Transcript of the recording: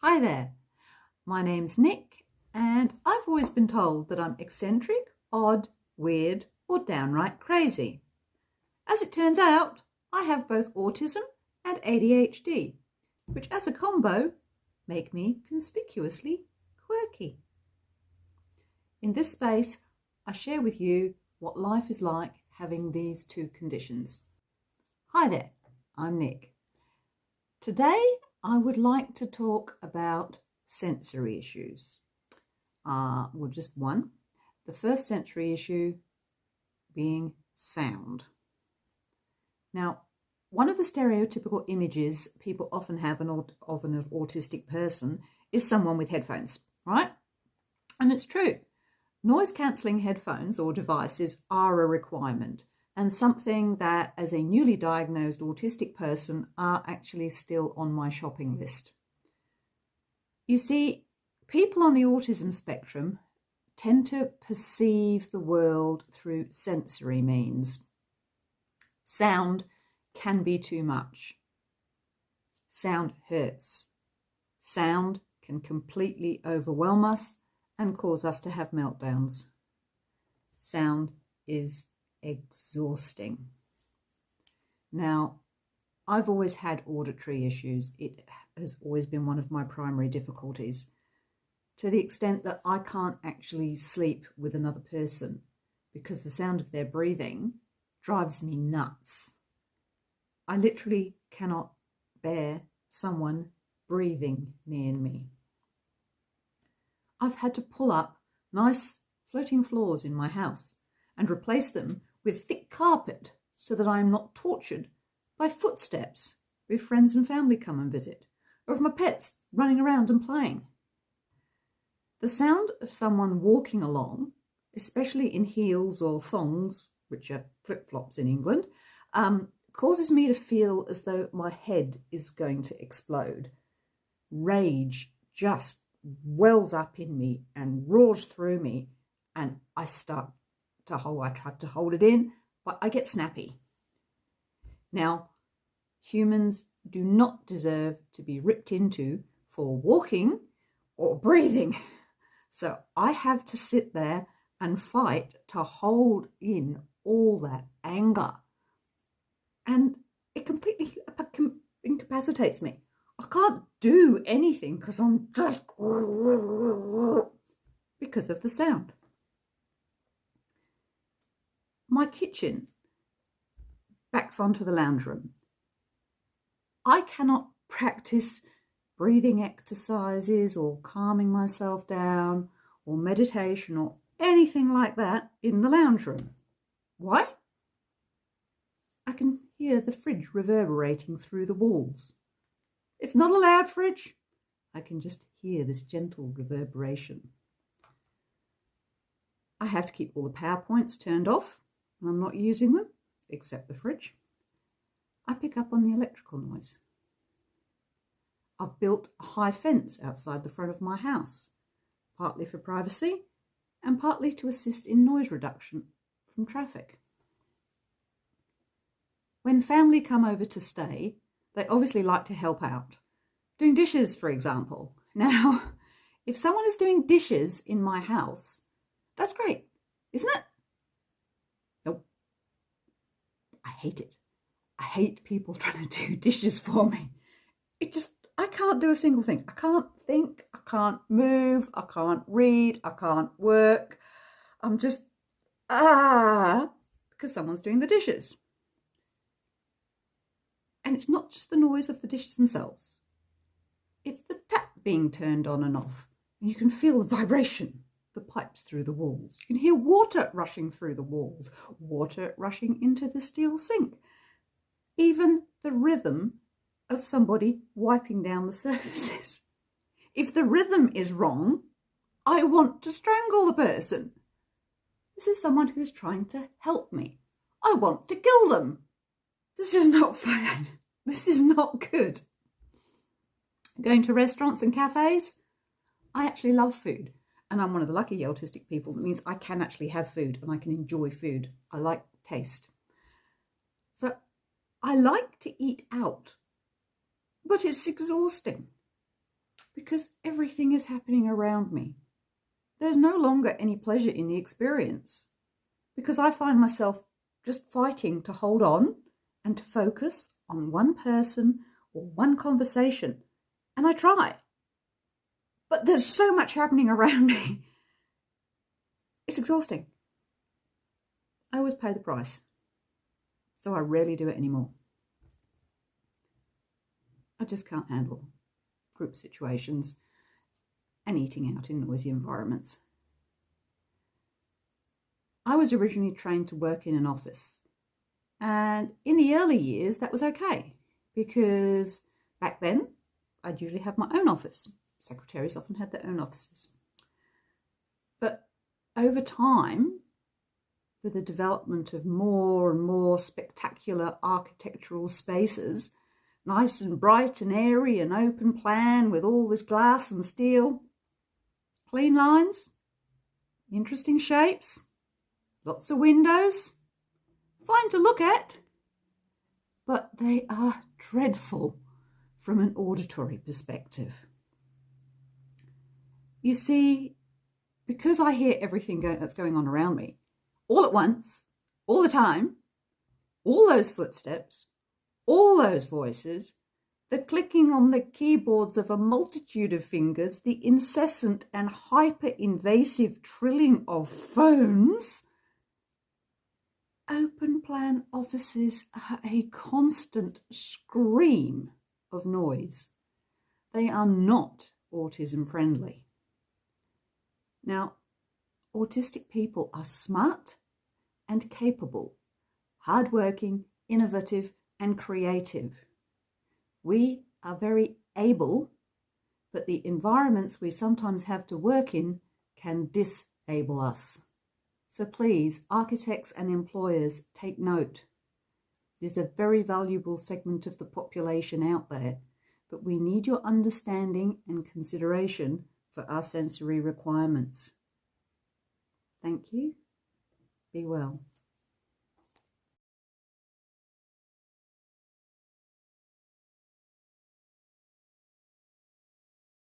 Hi there, my name's Nick, and I've always been told that I'm eccentric, odd, weird, or downright crazy. As it turns out, I have both autism and ADHD, which as a combo make me conspicuously quirky. In this space, I share with you what life is like having these two conditions. Hi there, I'm Nick. Today, I would like to talk about sensory issues. Well, just one. The first sensory issue being sound. Now, one of the stereotypical images people often have of an autistic person is someone with headphones, right? And it's true. Noise-cancelling headphones or devices are a requirement, and something that, as a newly diagnosed autistic person, are actually still on my shopping list. You see, people on the autism spectrum tend to perceive the world through sensory means. Sound can be too much. Sound hurts. Sound can completely overwhelm us and cause us to have meltdowns. Sound is exhausting. Now, I've always had auditory issues. It has always been one of my primary difficulties, to the extent that I can't actually sleep with another person because the sound of their breathing drives me nuts. I literally cannot bear someone breathing near me. I've had to pull up nice floating floors in my house and replace them with thick carpet so that I am not tortured by footsteps if friends and family come and visit, or of my pets running around and playing. The sound of someone walking along, especially in heels or thongs, which are flip-flops in England, causes me to feel as though my head is going to explode. Rage just wells up in me and roars through me, and I try to hold it in, but I get snappy. Now, humans do not deserve to be ripped into for walking or breathing. So I have to sit there and fight to hold in all that anger. And it completely incapacitates me. I can't do anything because I'm just because of the sound. My kitchen backs onto the lounge room. I cannot practice breathing exercises or calming myself down or meditation or anything like that in the lounge room. Why? I can hear the fridge reverberating through the walls. It's not a loud fridge. I can just hear this gentle reverberation. I have to keep all the power points turned off when I'm not using them, except the fridge. I pick up on the electrical noise. I've built a high fence outside the front of my house, partly for privacy and partly to assist in noise reduction from traffic. When family come over to stay, they obviously like to help out. Doing dishes, for example. Now, if someone is doing dishes in my house, that's great, isn't it? Nope. I hate it. I hate people trying to do dishes for me. I can't do a single thing. I can't think, I can't move, I can't read, I can't work. I'm just, because someone's doing the dishes. And it's not just the noise of the dishes themselves. It's the tap being turned on and off. And you can feel the vibration, the pipes through the walls. You can hear water rushing through the walls, water rushing into the steel sink. Even the rhythm of somebody wiping down the surfaces. If the rhythm is wrong, I want to strangle the person. This is someone who's trying to help me. I want to kill them. This is not fun. This is not good. Going to restaurants and cafes, I actually love food. And I'm one of the lucky autistic people. That means I can actually have food and I can enjoy food. I like taste. So I like to eat out, but it's exhausting because everything is happening around me. There's no longer any pleasure in the experience because I find myself just fighting to hold on and to focus on one person or one conversation. And I try. But there's so much happening around me. It's exhausting. I always pay the price. So I rarely do it anymore. I just can't handle group situations and eating out in noisy environments. I was originally trained to work in an office, and in the early years that was okay because back then I'd usually have my own office. Secretaries often had their own offices. But over time, with the development of more and more spectacular architectural spaces, nice and bright and airy and open plan with all this glass and steel, clean lines, interesting shapes, lots of windows, fine to look at, but they are dreadful from an auditory perspective. You see, because I hear everything that's going on around me, all at once, all the time, all those footsteps, all those voices, the clicking on the keyboards of a multitude of fingers, the incessant and hyper-invasive trilling of phones, open plan offices are a constant scream of noise. They are not autism friendly. Now, autistic people are smart and capable, hardworking, innovative, and creative. We are very able, but the environments we sometimes have to work in can disable us. So please, architects and employers, take note. There's a very valuable segment of the population out there, but we need your understanding and consideration for our sensory requirements. Thank you. Be well.